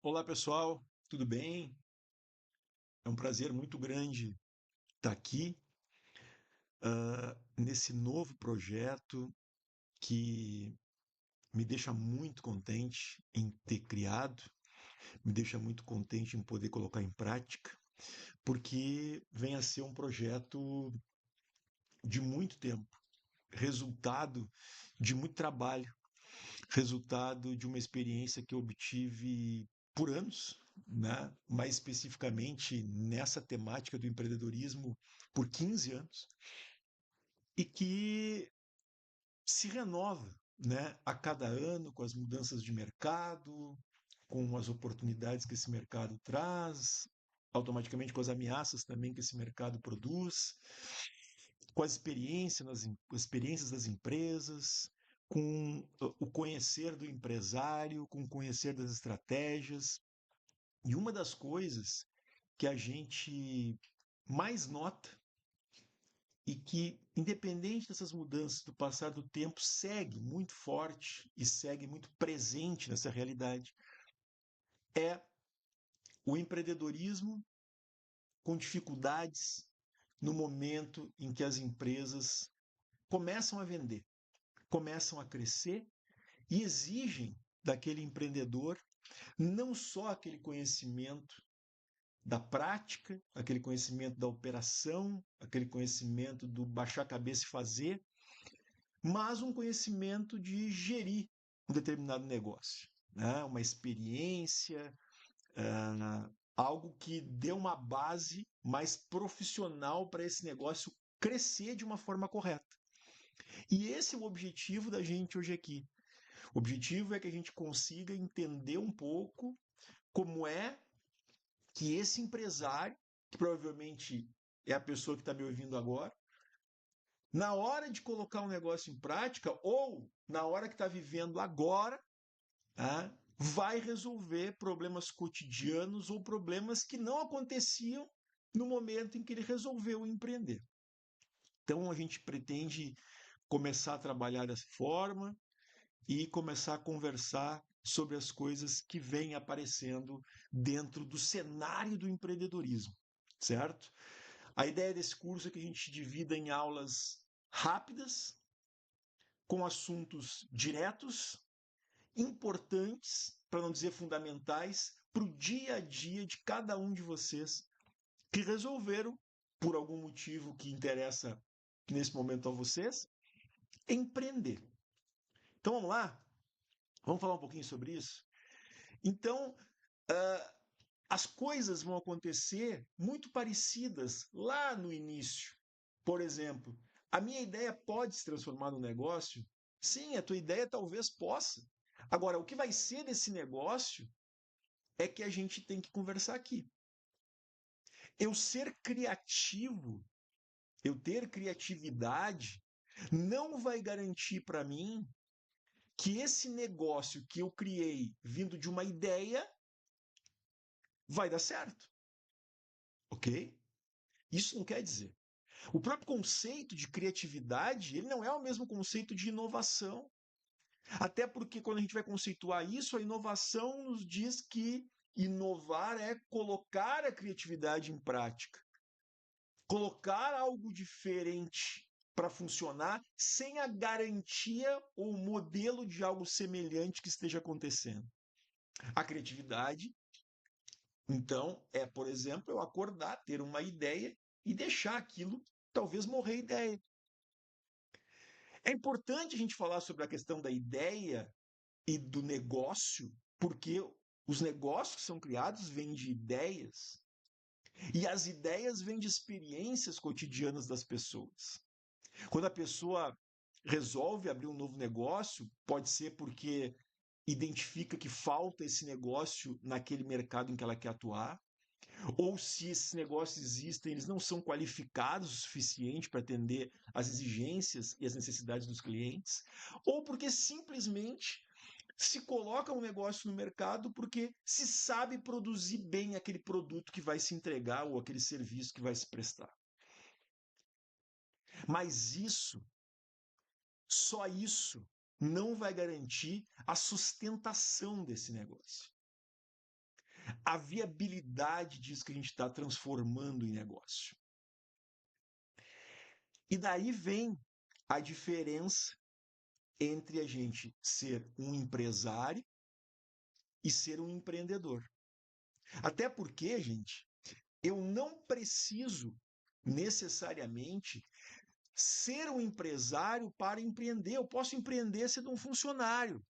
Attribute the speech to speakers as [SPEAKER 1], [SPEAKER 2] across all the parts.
[SPEAKER 1] Olá, pessoal, tudo bem? É um prazer muito grande estar aqui, nesse novo projeto que me deixa muito contente em ter criado, me deixa muito contente em poder colocar em prática, porque vem a ser um projeto de muito tempo, resultado de muito trabalho, resultado de uma experiência que eu obtive por anos, né? Mais especificamente nessa temática do empreendedorismo por 15 anos, e que se renova, né, a cada ano com as mudanças de mercado, com as oportunidades que esse mercado traz, automaticamente com as ameaças também que esse mercado produz, com as experiências das empresas, com o conhecer do empresário, com o conhecer das estratégias. E uma das coisas que a gente mais nota e que, independente dessas mudanças do passar do tempo, segue muito forte e segue muito presente nessa realidade, é o empreendedorismo com dificuldades no momento em que as empresas começam a vender, começam a crescer e exigem daquele empreendedor não só aquele conhecimento da prática, aquele conhecimento da operação, aquele conhecimento do baixar a cabeça e fazer, mas um conhecimento de gerir um determinado negócio, né? Uma experiência, algo que dê uma base mais profissional para esse negócio crescer de uma forma correta. E esse é o objetivo da gente hoje aqui. O objetivo é que a gente consiga entender um pouco como é que esse empresário, que provavelmente é a pessoa que está me ouvindo agora, na hora de colocar um negócio em prática ou na hora que está vivendo agora, tá, vai resolver problemas cotidianos ou problemas que não aconteciam no momento em que ele resolveu empreender. Então a gente pretende começar a trabalhar dessa forma e começar a conversar sobre as coisas que vêm aparecendo dentro do cenário do empreendedorismo, certo? A ideia desse curso é que a gente divida em aulas rápidas, com assuntos diretos, importantes, para não dizer fundamentais, para o dia a dia de cada um de vocês que resolveram, por algum motivo que interessa nesse momento a vocês, empreender. Então vamos lá? Vamos falar um pouquinho sobre isso? Então, as coisas vão acontecer muito parecidas lá no início. Por exemplo, a minha ideia pode se transformar num negócio? Sim, a tua ideia talvez possa. Agora, o que vai ser desse negócio é que a gente tem que conversar aqui. Eu ser criativo, eu ter criatividade, não vai garantir para mim que esse negócio que eu criei vindo de uma ideia vai dar certo, ok? Isso não quer dizer. O próprio conceito de criatividade, ele não é o mesmo conceito de inovação. Até porque quando a gente vai conceituar isso, a inovação nos diz que inovar é colocar a criatividade em prática. Colocar algo diferente para funcionar sem a garantia ou modelo de algo semelhante que esteja acontecendo. A criatividade, então, é, por exemplo, eu acordar, ter uma ideia e deixar aquilo talvez morrer ideia. É importante a gente falar sobre a questão da ideia e do negócio, porque os negócios que são criados vêm de ideias, e as ideias vêm de experiências cotidianas das pessoas. Quando a pessoa resolve abrir um novo negócio, pode ser porque identifica que falta esse negócio naquele mercado em que ela quer atuar, ou se esses negócios existem, eles não são qualificados o suficiente para atender às exigências e às necessidades dos clientes, ou porque simplesmente se coloca um negócio no mercado porque se sabe produzir bem aquele produto que vai se entregar ou aquele serviço que vai se prestar. Mas isso, só isso, não vai garantir a sustentação desse negócio. a viabilidade disso que a gente está transformando em negócio. E daí vem a diferença entre a gente ser um empresário e ser um empreendedor. Até porque, gente, eu não preciso necessariamente ser um empresário para empreender. Eu posso empreender sendo um funcionário,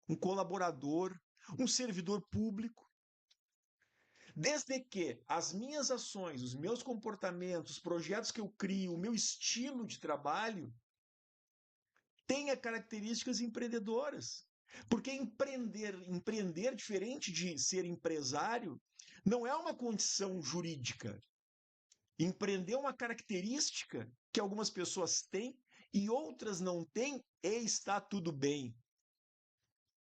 [SPEAKER 1] um colaborador, um servidor público. Desde que as minhas ações, os meus comportamentos, os projetos que eu crio, o meu estilo de trabalho tenha características empreendedoras. Porque empreender diferente de ser empresário, não é uma condição jurídica. Empreender é uma característica que algumas pessoas têm e outras não têm, e está tudo bem.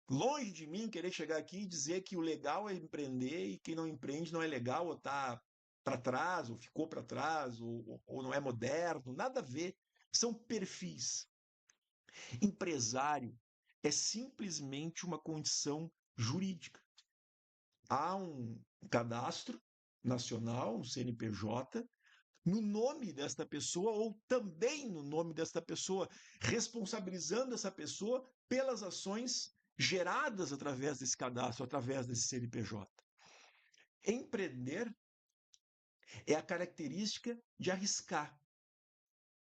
[SPEAKER 1] Longe de mim querer chegar aqui e dizer que o legal é empreender e quem não empreende não é legal, ou está para trás, ou ficou para trás, ou não é moderno, nada a ver. São perfis. Empresário é simplesmente uma condição jurídica. Há um cadastro nacional, um CNPJ, no nome desta pessoa ou também no nome desta pessoa, responsabilizando essa pessoa pelas ações geradas através desse cadastro, através desse CNPJ. Empreender é a característica de arriscar,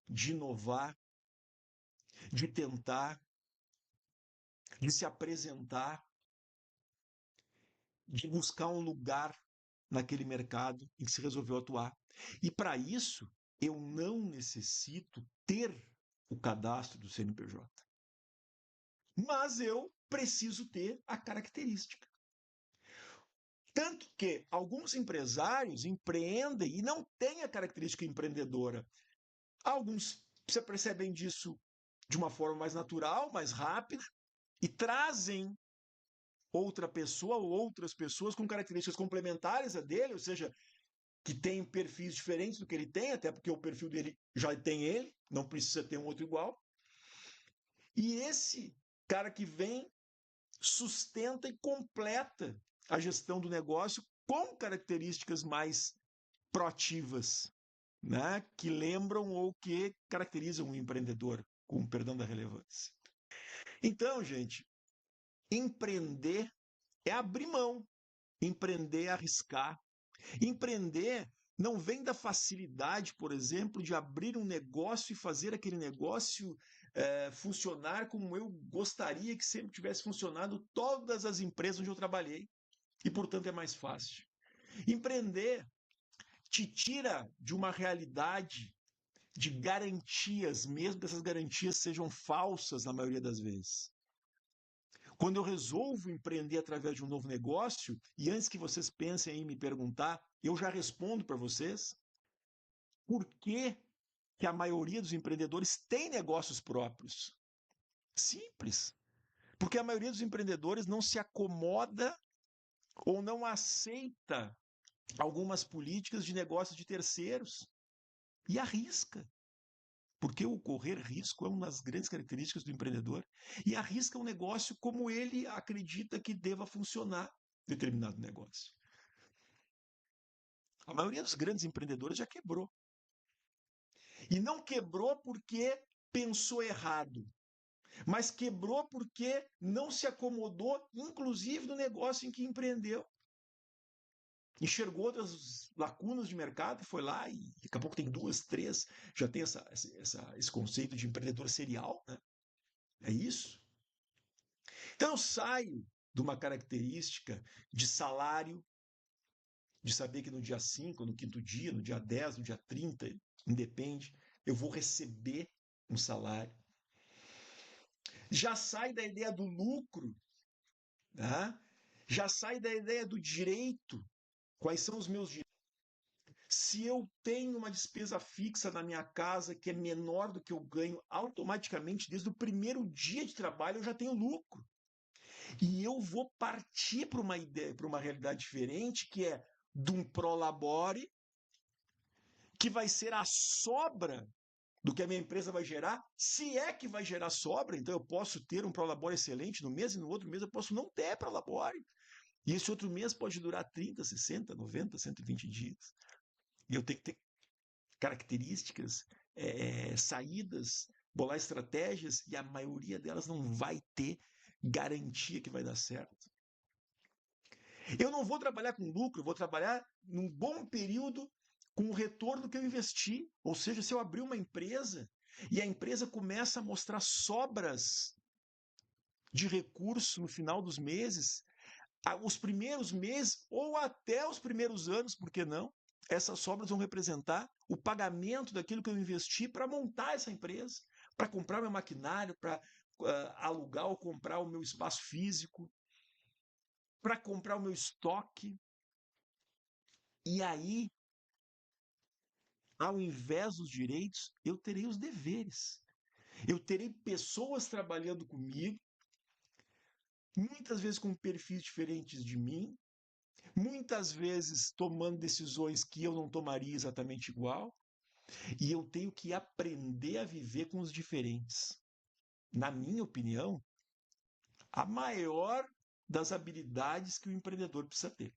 [SPEAKER 1] de inovar, de tentar, de se apresentar, de buscar um lugar naquele mercado em que se resolveu atuar. E para isso, eu não necessito ter o cadastro do CNPJ. Mas eu preciso ter a característica. Tanto que alguns empresários empreendem e não têm a característica empreendedora. Alguns se percebem disso de uma forma mais natural, mais rápida, e trazem outra pessoa ou outras pessoas com características complementares a dele, ou seja, que tem perfis diferentes do que ele tem, até porque o perfil dele já tem ele, não precisa ter um outro igual. E esse cara que vem sustenta e completa a gestão do negócio com características mais proativas, né? Que lembram ou que caracterizam o empreendedor, com perdão da relevância. Então, gente, empreender é abrir mão, empreender é arriscar. Empreender não vem da facilidade, por exemplo, de abrir um negócio e fazer aquele negócio funcionar como eu gostaria que sempre tivesse funcionado todas as empresas onde eu trabalhei. E, portanto, é mais fácil. Empreender te tira de uma realidade de garantias, mesmo que essas garantias sejam falsas na maioria das vezes. Quando eu resolvo empreender através de um novo negócio, e antes que vocês pensem em me perguntar, eu já respondo para vocês por que a maioria dos empreendedores tem negócios próprios. Simples. Porque a maioria dos empreendedores não se acomoda ou não aceita algumas políticas de negócios de terceiros e arrisca. Porque o correr risco é uma das grandes características do empreendedor. E arrisca um negócio como ele acredita que deva funcionar determinado negócio. A maioria dos grandes empreendedores já quebrou. E não quebrou porque pensou errado, mas quebrou porque não se acomodou, inclusive, no negócio em que empreendeu. Enxergou outras lacunas de mercado, foi lá e daqui a pouco tem 2, 3, já tem esse conceito de empreendedor serial, né? É isso. Então eu saio de uma característica de salário, de saber que no dia 5, no quinto dia, no dia 10, no dia 30, independe, eu vou receber um salário. Já sai da ideia do lucro, né? Já sai da ideia do direito. Quais são os meus direitos? Se eu tenho uma despesa fixa na minha casa que é menor do que eu ganho, automaticamente, desde o primeiro dia de trabalho, eu já tenho lucro. E eu vou partir para uma ideia, para uma realidade diferente, que é de um prolabore, que vai ser a sobra do que a minha empresa vai gerar, se é que vai gerar sobra. Então eu posso ter um prolabore excelente no mês e no outro mês eu posso não ter prolabore. E esse outro mês pode durar 30, 60, 90, 120 dias. E eu tenho que ter características, saídas, bolar estratégias, e a maioria delas não vai ter garantia que vai dar certo. Eu não vou trabalhar com lucro, eu vou trabalhar num bom período com o retorno que eu investi. Ou seja, se eu abrir uma empresa e a empresa começa a mostrar sobras de recurso no final dos meses, os primeiros meses ou até os primeiros anos, por que não? Essas sobras vão representar o pagamento daquilo que eu investi para montar essa empresa, para comprar meu maquinário, para alugar ou comprar o meu espaço físico, para comprar o meu estoque. E aí, ao invés dos direitos, eu terei os deveres. Eu terei pessoas trabalhando comigo, muitas vezes com perfis diferentes de mim, muitas vezes tomando decisões que eu não tomaria exatamente igual, e eu tenho que aprender a viver com os diferentes. Na minha opinião, a maior das habilidades que o empreendedor precisa ter.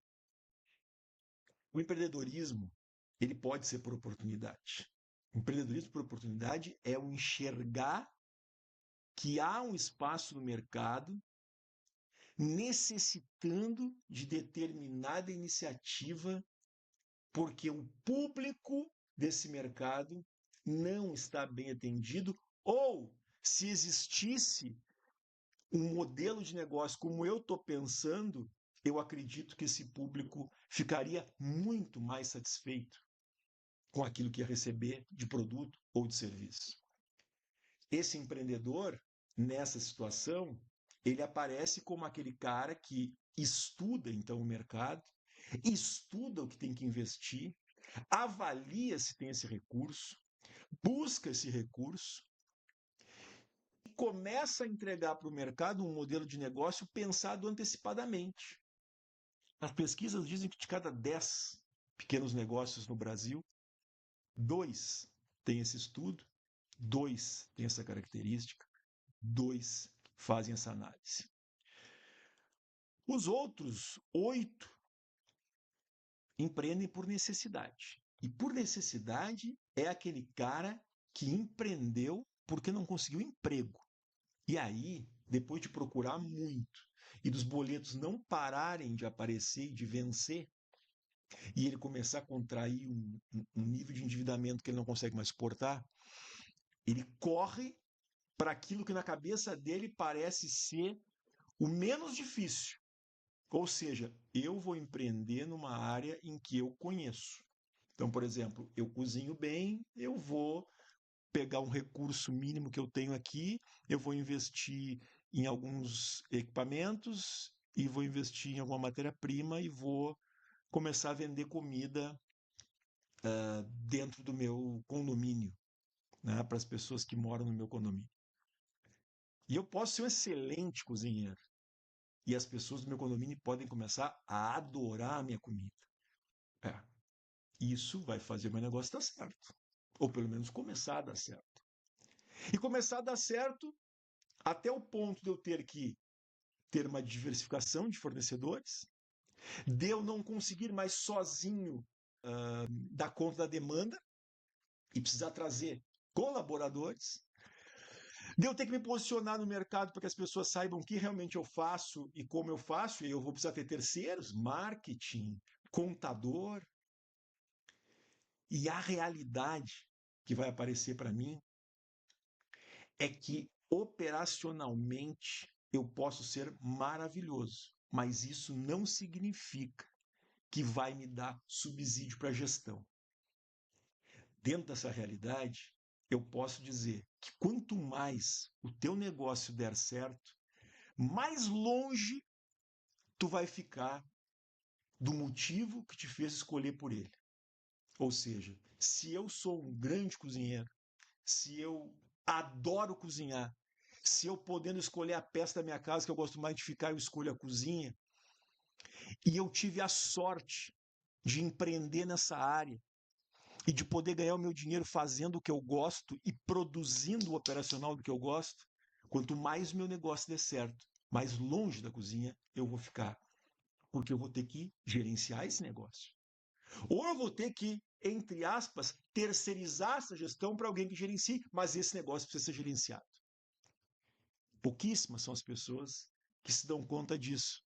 [SPEAKER 1] O empreendedorismo, ele pode ser por oportunidade. O empreendedorismo por oportunidade é o enxergar que há um espaço no mercado necessitando de determinada iniciativa porque o público desse mercado não está bem atendido, ou se existisse um modelo de negócio como eu estou pensando, eu acredito que esse público ficaria muito mais satisfeito com aquilo que ia receber de produto ou de serviço. Esse empreendedor, nessa situação, ele aparece como aquele cara que estuda então o mercado, estuda o que tem que investir, avalia se tem esse recurso, busca esse recurso e começa a entregar para o mercado um modelo de negócio pensado antecipadamente. As pesquisas dizem que de cada 10 pequenos negócios no Brasil, 2 têm esse estudo, 2 têm essa característica, 2 fazem essa análise. Os outros 8 empreendem por necessidade. E por necessidade é aquele cara que empreendeu porque não conseguiu emprego. E aí, depois de procurar muito e dos boletos não pararem de aparecer e de vencer, e ele começar a contrair um nível de endividamento que ele não consegue mais suportar, ele corre para aquilo que na cabeça dele parece ser o menos difícil. Ou seja, eu vou empreender numa área em que eu conheço. Então, por exemplo, eu cozinho bem, eu vou pegar um recurso mínimo que eu tenho aqui, eu vou investir em alguns equipamentos e vou investir em alguma matéria-prima e vou começar a vender comida dentro do meu condomínio, né, para as pessoas que moram no meu condomínio. E eu posso ser um excelente cozinheiro. E as pessoas do meu condomínio podem começar a adorar a minha comida. Isso vai fazer o meu negócio dar certo. Ou pelo menos começar a dar certo. E começar a dar certo até o ponto de eu ter que ter uma diversificação de fornecedores, de eu não conseguir mais sozinho dar conta da demanda e precisar trazer colaboradores, de eu ter que me posicionar no mercado para que as pessoas saibam o que realmente eu faço e como eu faço, e eu vou precisar ter terceiros, marketing, contador. E a realidade que vai aparecer para mim é que operacionalmente eu posso ser maravilhoso, mas isso não significa que vai me dar subsídio para a gestão. Dentro dessa realidade, eu posso dizer que quanto mais o teu negócio der certo, mais longe tu vai ficar do motivo que te fez escolher por ele. Ou seja, se eu sou um grande cozinheiro, se eu adoro cozinhar, se eu podendo escolher a peça da minha casa que eu gosto mais de ficar, eu escolho a cozinha, e eu tive a sorte de empreender nessa área e de poder ganhar o meu dinheiro fazendo o que eu gosto e produzindo o operacional do que eu gosto, quanto mais meu negócio der certo, mais longe da cozinha eu vou ficar. porque eu vou ter que gerenciar esse negócio. Ou eu vou ter que, entre aspas, terceirizar essa gestão para alguém que gerencie, mas esse negócio precisa ser gerenciado. Pouquíssimas são as pessoas que se dão conta disso.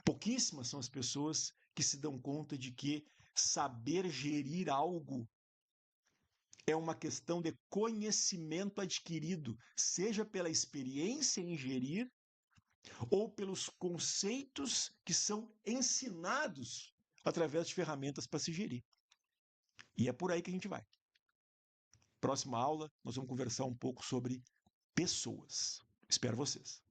[SPEAKER 1] Pouquíssimas são as pessoas que se dão conta de que saber gerir algo é uma questão de conhecimento adquirido, seja pela experiência em gerir ou pelos conceitos que são ensinados através de ferramentas para se gerir. E é por aí que a gente vai. Próxima aula, nós vamos conversar um pouco sobre pessoas. Espero vocês.